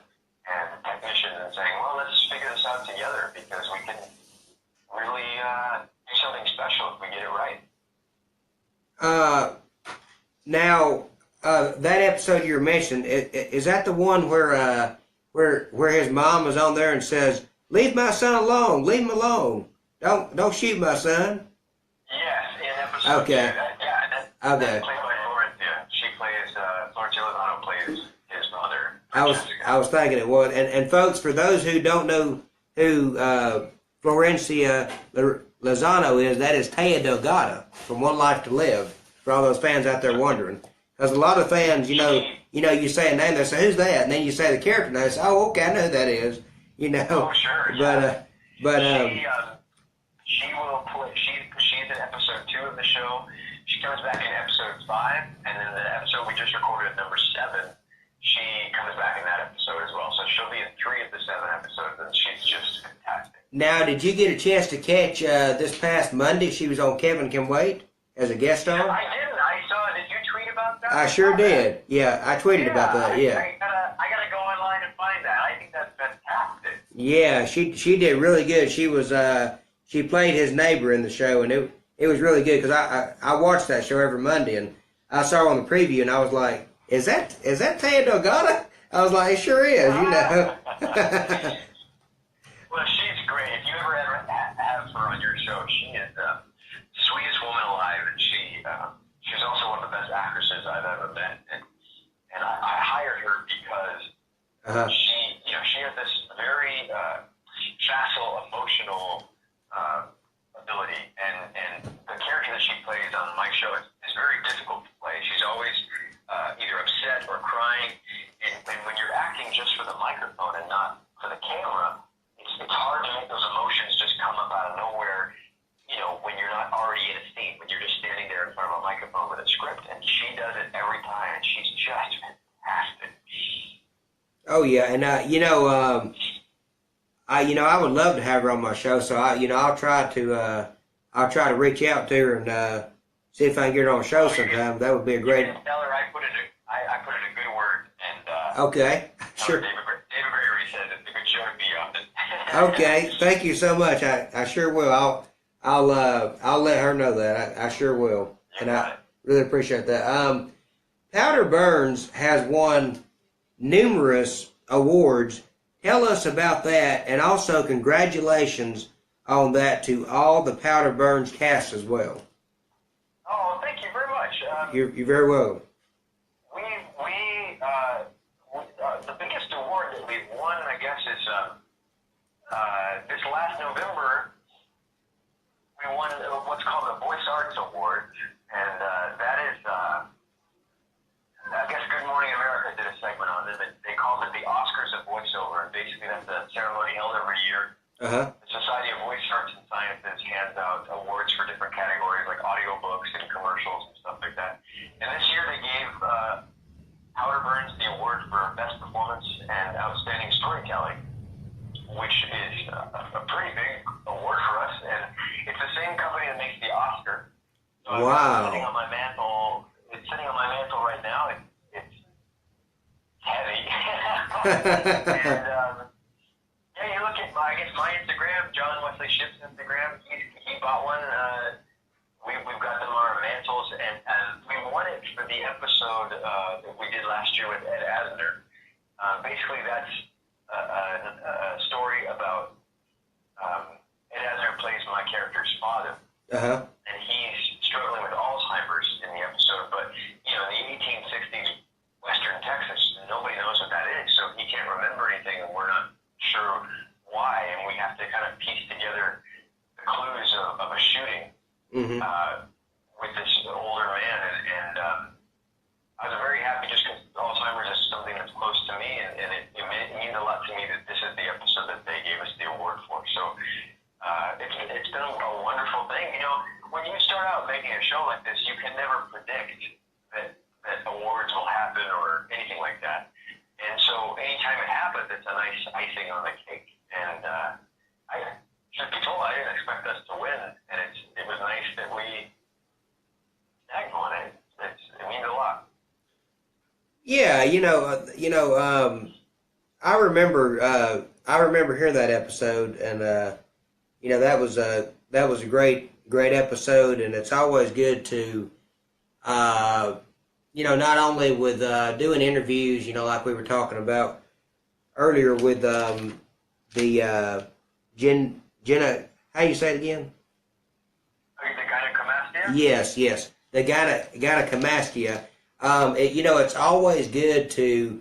Speaker 2: technicians and saying, well, let's figure this out together, because we can really do something special if we get it right.
Speaker 1: Now, that episode you mentioned, is that the one where his mom was on there and says, "Leave my son alone, leave him alone, don't shoot my son"?
Speaker 2: Yes, in episode
Speaker 1: okay.
Speaker 2: 2. That's played by Florencia. She plays Florencia Lozano plays his mother.
Speaker 1: I was thinking it was, and folks, for those who don't know who Florencia Lozano is, that is Taya Delgado from One Life to Live. For all those fans out there wondering, because a lot of fans, you say a name, they say, "Who's that?" And then you say the character name, they say, "Oh, okay, I know who that is."
Speaker 2: Oh, sure.
Speaker 1: But
Speaker 2: she will play. She's in episode 2 of the show. She comes back in episode 5, and then the episode we just recorded at number 7, she comes back in that episode as well. So she'll be in 3 of the 7 episodes, and she's just fantastic.
Speaker 1: Now, did you get a chance to catch this past Monday? She was on Kevin Can Wait as a guest star.
Speaker 2: I didn't. I saw. Did you tweet about that?
Speaker 1: I sure did. Yeah, I tweeted about that. Yeah.
Speaker 2: I gotta go online and find that. I think that's fantastic.
Speaker 1: Yeah, she did really good. She was she played his neighbor in the show, and it was really good, because I watched that show every Monday, and I saw her on the preview, and I was like, is that Taya Delgado? I was like, it sure is,
Speaker 2: Well, she's great. If you ever have her on your show, she is the sweetest woman alive, and she's also one of the best actresses I've ever met. And I hired her because she has this very facile, emotional ability, and the character that she plays on my show is very difficult to play. She's always either upset or crying, and when you're acting just for the microphone and not for the camera, it's hard to make those emotions just come up out of nowhere, when you're not already in a scene, when you're just standing there in front of a microphone with a script, and she does it every time, and she's just fantastic.
Speaker 1: Oh yeah, and I would love to have her on my show, so I'll try to reach out to her and see if I can get her on the show sometime. That would be a great.
Speaker 2: Tell her I put in a good word, and
Speaker 1: okay, sure.
Speaker 2: David Gregory said it's a good show to be on.
Speaker 1: Okay, thank you so much. I sure will. I'll let her know that. I sure will, and I really appreciate that. Powder Burns has won numerous awards. Tell us about that, and also congratulations on that to all the Powder Burns cast as well.
Speaker 2: Oh, thank you very much.
Speaker 1: You're very welcome.
Speaker 2: The biggest award that we've won, I guess, is this last November. We won what's called the Voice Arts Award, and that is, I guess Good Morning America did a segment on it. They called it the Oscars of Voiceover, and basically that's a ceremony held every year. The Society of Voice Arts and Sciences hands out awards for different categories like audiobooks and commercials and stuff like that. And this year they gave Powder Burns the award for Best Performance and Outstanding Storytelling, which is a pretty big award for us. And it's the same company that makes the Oscar. So
Speaker 1: wow.
Speaker 2: Sitting on my mantle And yeah, you look at my Instagram, John Wesley Ship's Instagram. He bought one. We've got them on our mantles, and we won it for the episode that we did last year with Ed Asner. Basically, that's a story about Ed Asner plays my character's father, and he's struggling with Alzheimer's in the episode. But in the 1860s Western Texas, nobody knows what that is, so he can't remember anything, and we're not sure why, and we have to kind of piece together the clues of a shooting with this older man, and I was very happy just because Alzheimer's is something that's close to me, and it means a lot to me that this is the episode that they gave us the award for. So it's been a wonderful thing. When you start out making a show like this, you can never predict that awards will happen or anything like that. And so anytime it happens, it's a nice icing on the cake. And truth be told, I didn't expect us to win, and it was nice that we snagged one. It means a lot.
Speaker 1: Yeah, I remember hearing that episode, and that was a great episode, and it's always good to not only with doing interviews, like we were talking about earlier with the Jenna, how you say it again?
Speaker 2: Are you the gynecomastia?
Speaker 1: Yes, the gynecomastia. It's always good to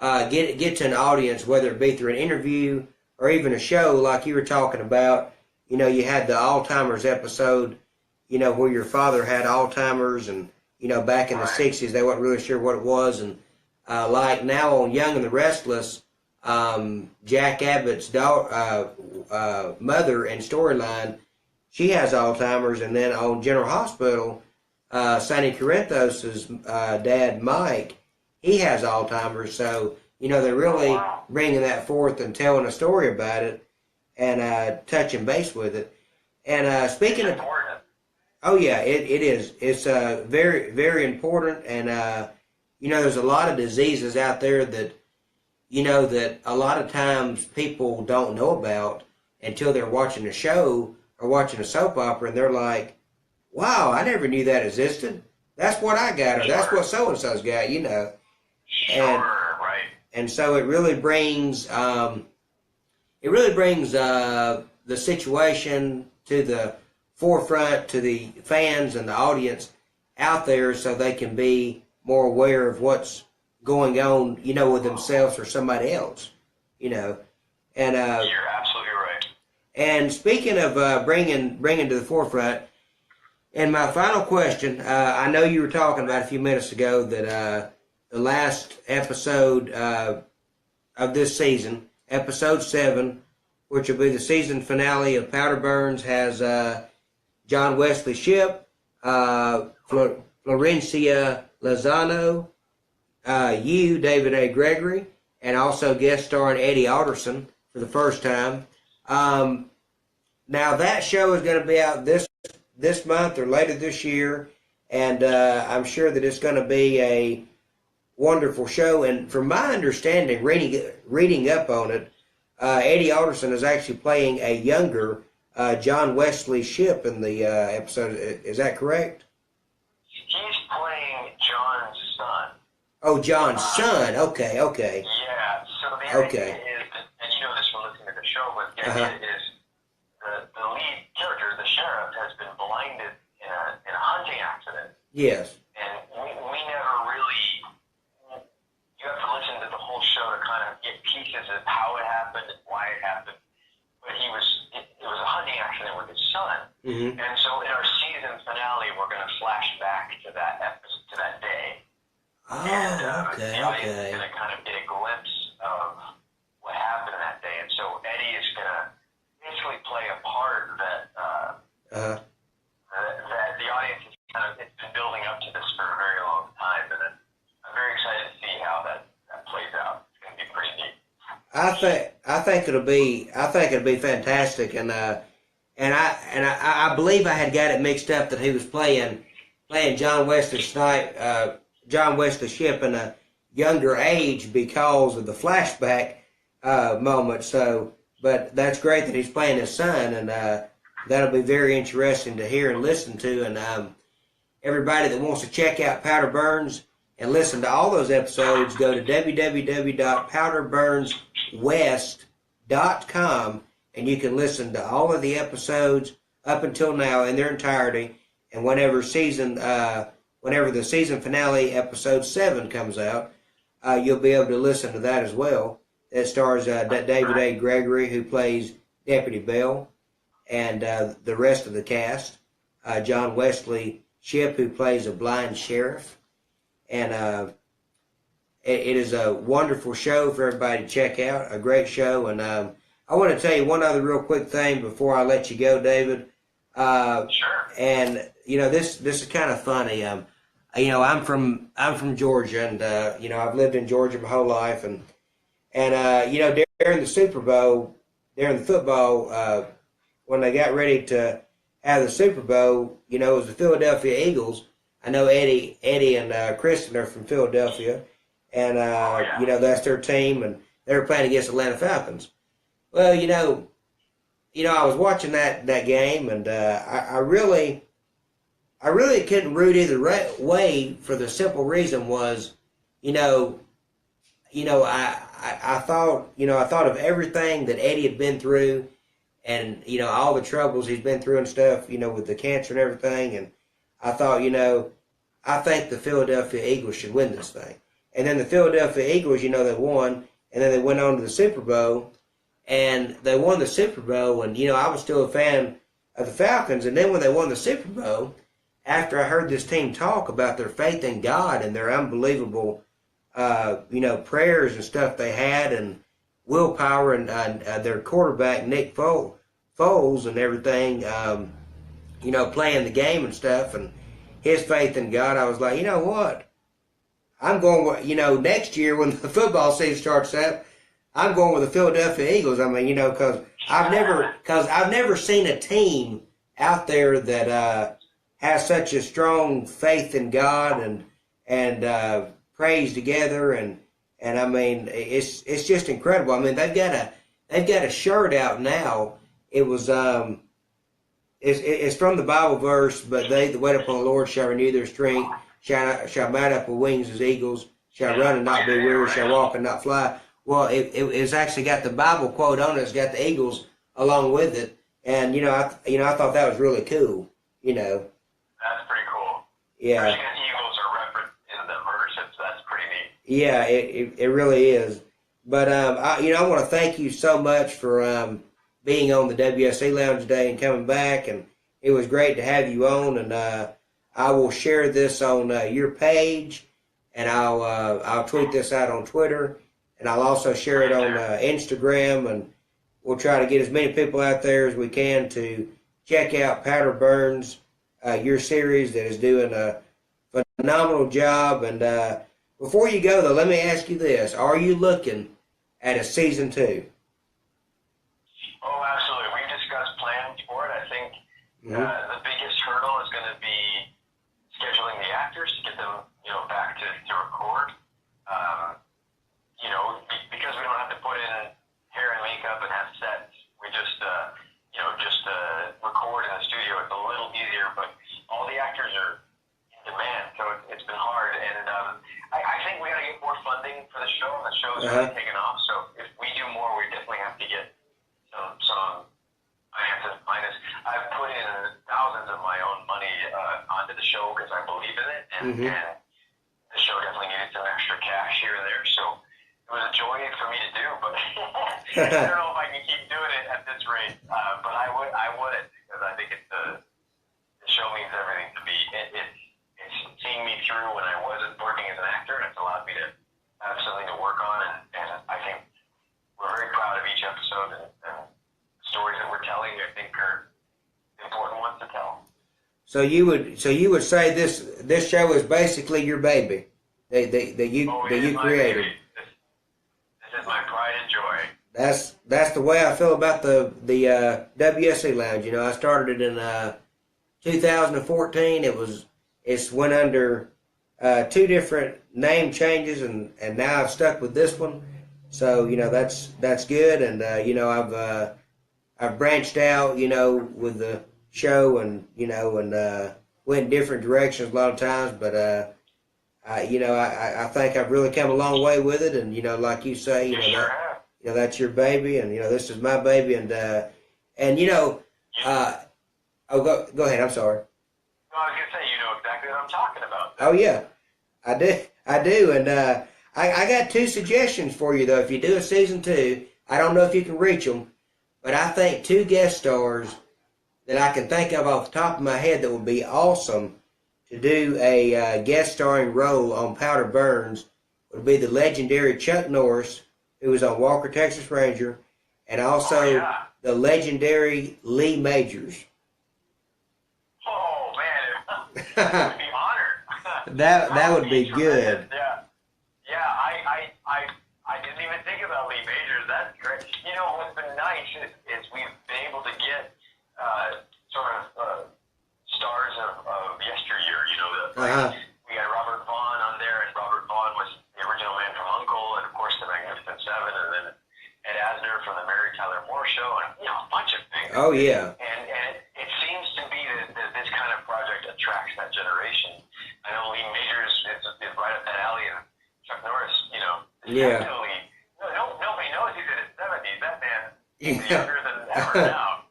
Speaker 1: get to an audience, whether it be through an interview or even a show like you were talking about. You had the Alzheimer's episode, where your father had Alzheimer's, and back in the 60s, they wasn't really sure what it was. And like now on Young and the Restless, Jack Abbott's mother and storyline, she has Alzheimer's. And then on General Hospital, Sonny Corinthos' dad, Mike, he has Alzheimer's. So, they're really bringing that forth and telling a story about it and touching base with it. And speaking of... Oh, yeah, it is. It's very, very important. And, there's a lot of diseases out there that, that a lot of times people don't know about until they're watching a show or watching a soap opera, and they're like, wow, I never knew that existed. That's what I got, or that's what so-and-so's got, And so it really brings the situation to the forefront, to the fans and the audience out there, so they can be more aware of what's going on, with themselves or somebody else, And
Speaker 2: you're absolutely right.
Speaker 1: And speaking of bringing to the forefront, and my final question, I know you were talking about a few minutes ago that the last episode of this season, episode 7, which will be the season finale of Powder Burns, has John Wesley Shipp, Florencia Lozano, you, David A. Gregory, and also guest starring Eddie Alderson for the first time. Now that show is going to be out this month or later this year, and I'm sure that it's going to be a wonderful show. And from my understanding, reading up on it, Eddie Alderson is actually playing a younger John Wesley Shipp in the episode. Is that correct?
Speaker 2: He's playing John's son.
Speaker 1: Oh, John's son. Okay.
Speaker 2: Yeah. So the idea is, and you know this from listening to the show, but the idea is the lead character, the sheriff, has been blinded in a hunting accident.
Speaker 1: Yes.
Speaker 2: And we never really. You have to listen to the whole show to kind of get pieces of how it happened and why it happened. But it was a hunting accident with his son.
Speaker 1: Mm-hmm.
Speaker 2: And so in our season finale, we're going to flash back to that episode, to that day.
Speaker 1: Oh,
Speaker 2: and
Speaker 1: okay,
Speaker 2: the audience is going to kind of get a glimpse of what happened that day. And so Eddie is going to basically play a part that that the audience is it's been building up to this for a very long time, and I'm very excited to see how that plays out. It's going to be pretty neat.
Speaker 1: I think it'll be fantastic, and I believe I had got it mixed up that he was playing John Wesley Shipp in a younger age because of the flashback moment. So, but that's great that he's playing his son, and that'll be very interesting to hear and listen to. And everybody that wants to check out Powder Burns and listen to all those episodes, go to www.powderburnswest.com, and you can listen to all of the episodes up until now in their entirety. And whenever the season finale, episode 7, comes out, you'll be able to listen to that as well. That stars David A. Gregory, who plays Deputy Bell, and the rest of the cast. John Wesley Shipp, who plays a blind sheriff. And it is a wonderful show for everybody to check out, a great show. And I want to tell you one other real quick thing before I let you go, David.
Speaker 2: Sure.
Speaker 1: And this is kind of funny. I'm from Georgia, and I've lived in Georgia my whole life, and during the Super Bowl, during the football, when they got ready to have the Super Bowl, it was the Philadelphia Eagles. I know Eddie and Kristen are from Philadelphia, and that's their team, and they were playing against Atlanta Falcons. Well, I was watching that game, and I really couldn't root either way, for the simple reason was, I thought of everything that Eddie had been through, and all the troubles he's been through and stuff, with the cancer and everything, and I thought, I think the Philadelphia Eagles should win this thing. And then the Philadelphia Eagles, they won, and then they went on to the Super Bowl, and they won the Super Bowl, and I was still a fan of the Falcons, and then when they won the Super Bowl, after I heard this team talk about their faith in God and their unbelievable prayers and stuff they had, and willpower, and their quarterback Nick Foles and everything, playing the game and stuff, and his faith in God, I was like, you know what? I'm going with, next year when the football season starts up, I'm going with the Philadelphia Eagles. I mean, because I've never seen a team out there that has such a strong faith in God and prays together, and I mean, it's just incredible. I mean, they've got a shirt out now. It was it's from the Bible verse, but they that wait upon the Lord shall renew their strength, shall mount up with wings as eagles, shall run and not be weary, shall walk and not fly. Well, it's actually got the Bible quote on it. It's got the Eagles along with it, and I thought that was really cool.
Speaker 2: That's pretty cool.
Speaker 1: Yeah.
Speaker 2: Because Eagles are referenced in the verse. That's pretty neat.
Speaker 1: Yeah, it really is. But I want to thank you so much for being on the WSE Lounge today and coming back, and it was great to have you on. And I will share this on your page, and I'll tweet this out on Twitter, and I'll also share it on Instagram, and we'll try to get as many people out there as we can to check out Powder Burns, your series that is doing a phenomenal job. And before you go, though, let me ask you this: are you looking at a season 2?
Speaker 2: Oh, absolutely. We've discussed plans for it. I think the biggest hurdle is going to be scheduling the actors to get them, back to record. Because we don't have to put in hair and makeup and have sets. We just record in the studio. It's a little easier, but all the actors are in demand, so it's been hard. And I think we got to get more funding for the show, and the show's really taken off. So if we do more, we definitely have to get some finances. I've put in thousands of my own money onto the show because I believe in it, and the show definitely needed some extra cash here and there. So it was a joy for me to do, but I don't know if I can keep doing it at this rate. But I would because I think the show means everything to me. It's seeing me through when I wasn't working as an actor, and it's allowed me to have something to work on, and I think we're very proud of each episode, and the stories that we're telling, I think, are important ones to tell.
Speaker 1: So you would say this show is basically your baby that you created.
Speaker 2: This is my pride and joy.
Speaker 1: That's the way I feel about the WSE Lounge. I started it in 2014. It's went under two different name changes, and now I've stuck with this one. So that's good, and I've branched out, with the show, and went in different directions a lot of times, but I think I've really come a long way with it, and like you say, that's your baby, and this is my baby, and oh, go ahead. I'm sorry.
Speaker 2: No, I was gonna say you know exactly what I'm talking about.
Speaker 1: Oh yeah, I do, and I got two suggestions for you though. If you do a season 2, I don't know if you can reach them, but I think two guest stars that I can think of off the top of my head that would be awesome to do a guest starring role on Powder Burns would be the legendary Chuck Norris, who was on Walker, Texas Ranger, and also the legendary Lee Majors.
Speaker 2: Oh man, I would be honored.
Speaker 1: that would be good.
Speaker 2: Yeah. I didn't even think about Lee Majors. That's great. What's been nice is we've been able to get stars of yesteryear. We had Robert Vaughn on there, and Robert Vaughn was the original Man from U.N.C.L.E., and of course the Magnificent Seven, and then Ed Asner from the Mary Tyler Moore Show, and a bunch of things.
Speaker 1: Oh yeah.
Speaker 2: And it seems to be that this kind of project attracts that generation. I know Lee Majors is right up that alley, and Chuck Norris, definitely. Nobody knows he's in his 70s. That man is younger than ever now.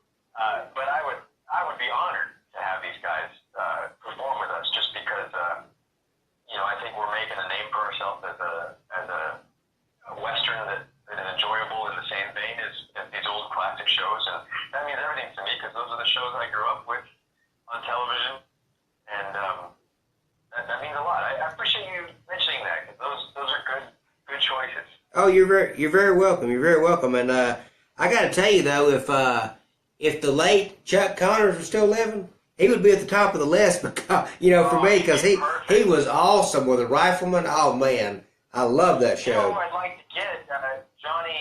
Speaker 2: But I would be honored to have these guys perform with us, just because I think we're making a name for ourselves as a western that is enjoyable in the same vein as these old classic shows, and that means everything to me because those are the shows I grew up with on television, and that means a lot. I appreciate you mentioning that, because those are good choices.
Speaker 1: Oh, you're very welcome. You're very welcome. And I got to tell you though, if the late Chuck Connors was still living, he would be at the top of the list. Because for me, because he was awesome with a rifleman. Oh man, I love that show.
Speaker 2: I'd like to get Johnny.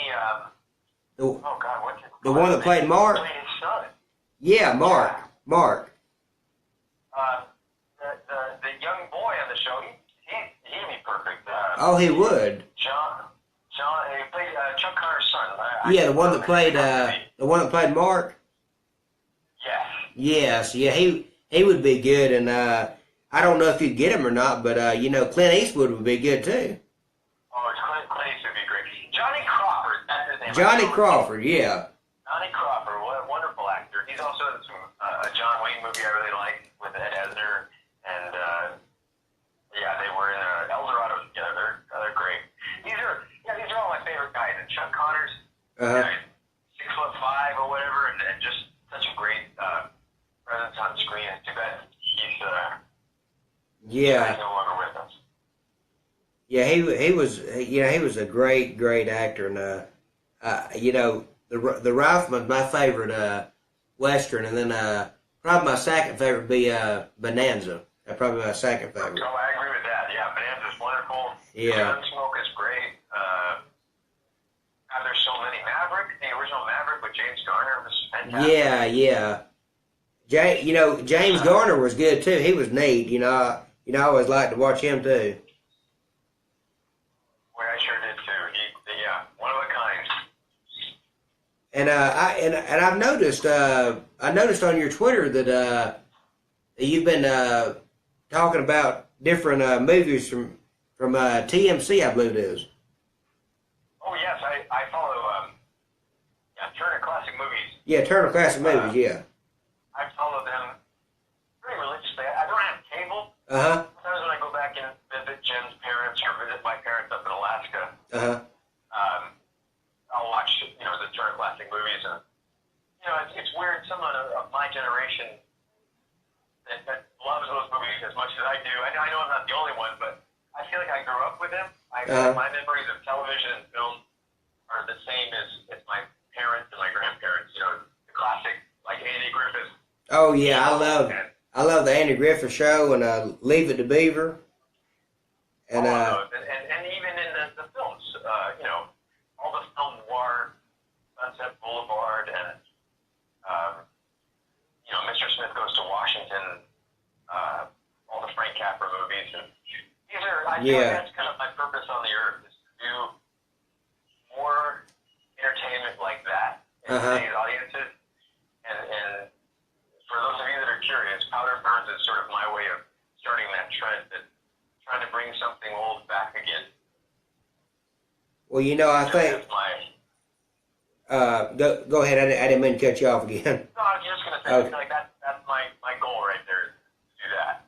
Speaker 2: Oh God, what's his name?
Speaker 1: The one that played Mark.
Speaker 2: Played his son.
Speaker 1: Yeah, Mark.
Speaker 2: Yeah.
Speaker 1: Mark.
Speaker 2: The young boy on the show, he'd be perfect.
Speaker 1: Oh, he would.
Speaker 2: John, he played Chuck Connor's son.
Speaker 1: Yeah, the one that played Mark.
Speaker 2: Yes.
Speaker 1: Yes, yeah, he would be good, and I don't know if you'd get him or not, but Clint Eastwood would be good too.
Speaker 2: Oh, Clint Eastwood would be great. Johnny Crawford, that's his name.
Speaker 1: Johnny Crawford, yeah.
Speaker 2: Johnny Crawford, what a wonderful actor. He's also in a John Wayne movie I really like with Ed Asner, and they were in El Dorado together. They're great. These are all my favorite guys. And Chuck Connors, 6'5" or whatever, and just such a great presence on screen. It's too bad he's no longer with us.
Speaker 1: Yeah, he was a great actor, and the Rifleman's my favorite western, and then probably my second favorite would be Bonanza. That's probably my second favorite.
Speaker 2: Oh, I agree with that. Yeah, Bonanza's wonderful.
Speaker 1: Yeah.
Speaker 2: Gunsmoke is great. There's so many. Maverick, the original Maverick with James Garner was fantastic.
Speaker 1: Yeah. James Garner was good too. He was neat. I always liked to watch him too.
Speaker 2: Well, I sure did too. One of a kind.
Speaker 1: And I've noticed on your Twitter that you've been talking about different movies from TMC, I believe it is.
Speaker 2: Oh yes, I follow Turner Classic Movies.
Speaker 1: Yeah, Turner Classic Movies. Yeah.
Speaker 2: I follow them pretty religiously. I don't have cable. Sometimes when I go back and visit Jen's parents or visit my parents up in Alaska, I'll watch the Turner Classic Movies, and it's weird. Someone of my generation that loves those movies as much as I do. I know I'm not the only one, but I feel like I grew up with them. My memories of television and film are the same as my parents and my grandparents. The classic, like Andy Griffith.
Speaker 1: Oh yeah, I love the Andy Griffith Show and Leave It to Beaver. And
Speaker 2: and even in the films, all the film noir, Sunset Boulevard, and Mr. Smith Goes to Washington, all the Frank Capra movies, and I feel like that's kind of my purpose on the earth, is to do more entertainment like that in today's audiences. And for those of you that are curious, Powder Burns is sort of my way of starting that trend, that trying to bring something old back again.
Speaker 1: Well, you know, I think. Go ahead. I didn't mean to cut you off again.
Speaker 2: No, I was just going to say, I feel like that's my goal right there, to do that.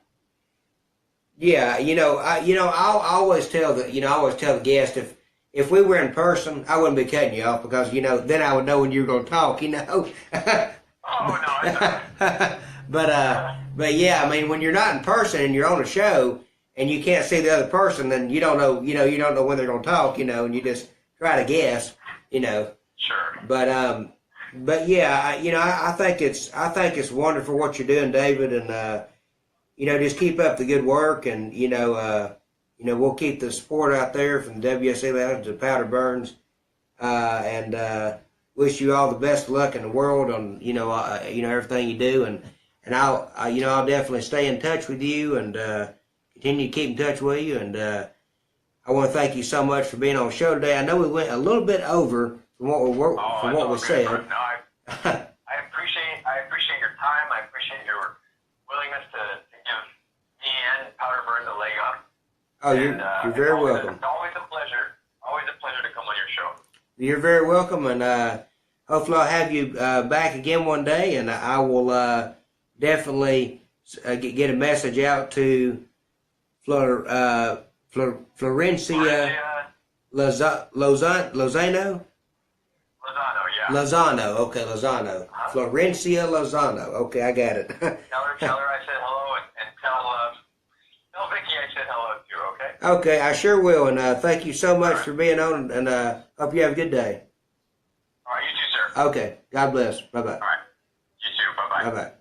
Speaker 1: Yeah, I'll always tell the guest, if we were in person, I wouldn't be cutting you off, because then I would know when you were going to talk.
Speaker 2: Oh no, it's not.
Speaker 1: But yeah, I mean, when you're not in person and you're on a show and you can't see the other person, then you don't know when they're going to talk, and you just try to guess.
Speaker 2: Sure.
Speaker 1: But yeah, I think it's wonderful what you're doing, David, and just keep up the good work, and we'll keep the support out there from the WSE Lounge to Powder Burns, and wish you all the best of luck in the world on everything you do, and I'll definitely stay in touch with you and continue to keep in touch with you, and I want to thank you so much for being on the show today. I know we went a little bit over from what we said.
Speaker 2: No, I appreciate your time. I appreciate your willingness to give me and Powder Burns a leg up.
Speaker 1: Oh, you're very welcome.
Speaker 2: It's always a pleasure. Always a pleasure to come on your show.
Speaker 1: You're very welcome, and hopefully I'll have you back again one day, and I will definitely get a message out to Florencia Lozano. Lozano, okay, Lozano. Florencia Lozano. Okay, I got it.
Speaker 2: Tell her I said hello, and tell Vicky I said hello too, okay?
Speaker 1: Okay, I sure will, and thank you so much for being on, and hope you have a good day.
Speaker 2: All right, you too, sir.
Speaker 1: Okay, God bless. Bye-bye.
Speaker 2: All right, you too, bye-bye.
Speaker 1: Bye-bye.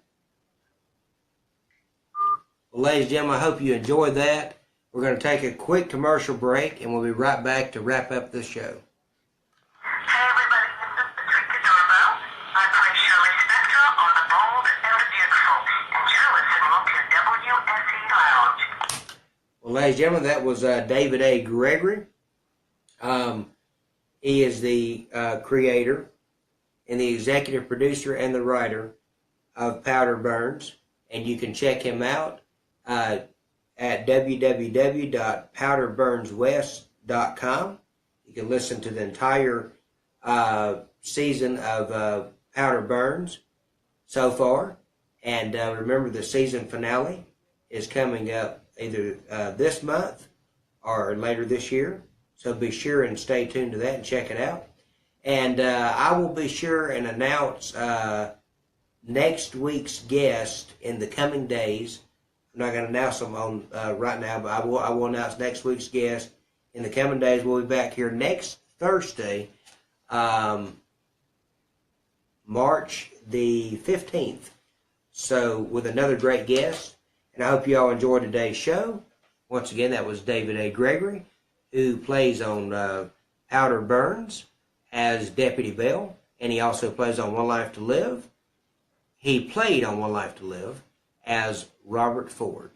Speaker 1: Well, ladies and gentlemen, I hope you enjoyed that. We're going to take a quick commercial break, and we'll be right back to wrap up the show.
Speaker 3: Hey everybody, this is Patricia Darbo. I play Shirley Spectra on The Bold and the Beautiful, and you're listening to WSE Lounge.
Speaker 1: Well, ladies and gentlemen, that was David A. Gregory. He is the creator and the executive producer and the writer of Powder Burns, and you can check him out at www.powderburnswest.com. You can listen to the entire season of Powder Burns so far. And remember, the season finale is coming up either this month or later this year. So be sure and stay tuned to that and check it out. And I will be sure and announce next week's guest in the coming days. I'm not going to announce them on right now, but I will announce next week's guest in the coming days. We'll be back here next Thursday, March the 15th. So with another great guest, and I hope you all enjoyed today's show. Once again, that was David A. Gregory, who plays on Powder Burns as Deputy Bell, and he also plays on One Life to Live. He played on One Life to Live as Robert Ford.